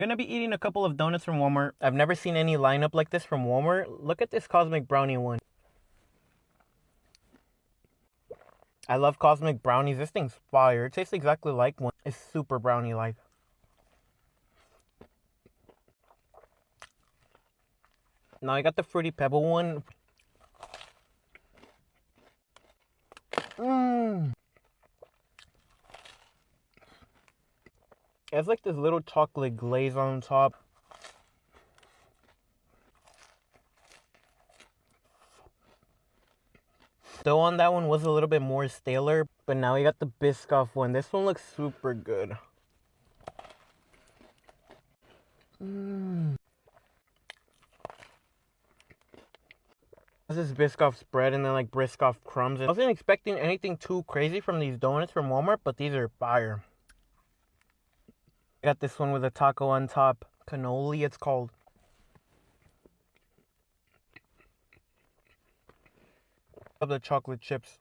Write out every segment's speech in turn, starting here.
Gonna be eating a couple of donuts from Walmart. I've never seen any lineup like this from Walmart. Look at this cosmic brownie one. I love cosmic brownies. This thing's fire. It tastes exactly like one. It's super brownie-like. Now I got the Fruity Pebble one. Mmm. It has like this little chocolate glaze on top. Though on that one was a little bit more staler, but now we got the Biscoff one. This one looks super good. This is Biscoff spread and then like Biscoff crumbs. I wasn't expecting anything too crazy from these donuts from Walmart, but these are fire. I got this one with a taco on top. Cannoli, it's called. Love the chocolate chips.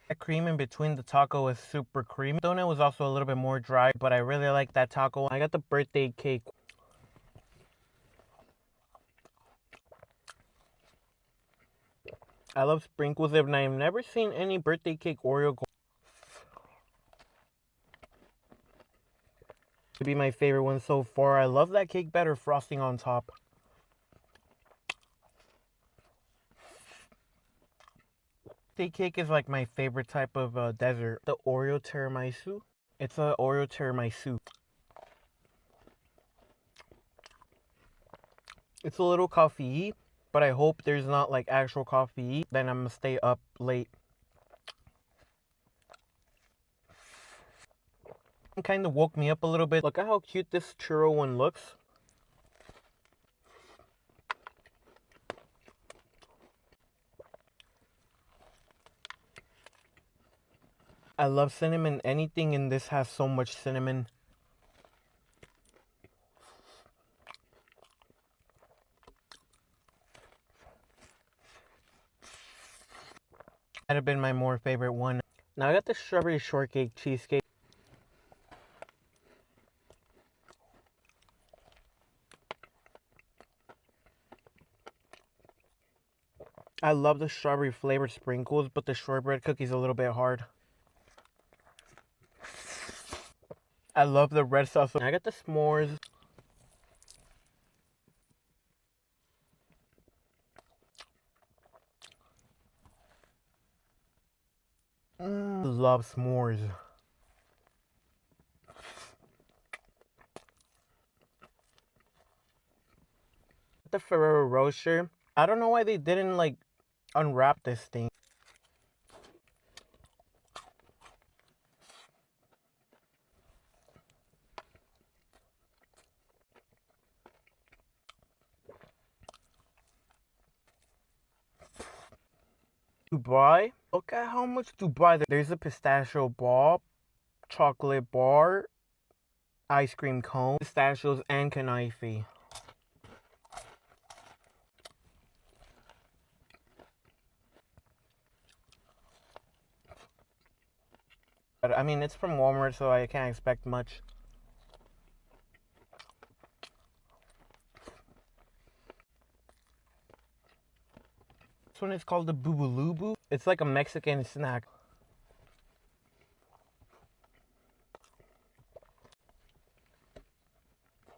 That cream in between the taco is super creamy. The donut was also a little bit more dry, but I really like that taco. I got the birthday cake. I love sprinkles, and I've never seen any birthday cake Oreo to be my favorite one so far. I love that cake batter frosting on top. Birthday cake is like my favorite type of dessert. The Oreo tiramisu. It's a Oreo tiramisu. It's a little coffee, but I hope there's not like actual coffee. Then I'm gonna stay up late. It kind of woke me up a little bit. Look at how cute this churro one looks. I love cinnamon. Anything in this has so much cinnamon. That'd have been my more favorite one. Now I got the strawberry shortcake cheesecake. I love the strawberry flavored sprinkles, but the shortbread cookie's a little bit hard. I love the red sauce. I got the s'mores. Love s'mores. The Ferrero Rocher. I don't know why they didn't like unwrap this thing. Dubai. Look at how much Dubai. There's a pistachio ball, chocolate bar, ice cream cone, pistachios, and knife. But I mean, it's from Walmart, so I can't expect much. This one is called the Bubulubu. It's like a Mexican snack.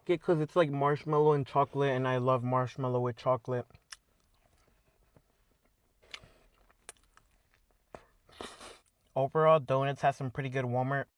Because it's like marshmallow and chocolate, and I love marshmallow with chocolate. Overall, donuts has some pretty good Walmart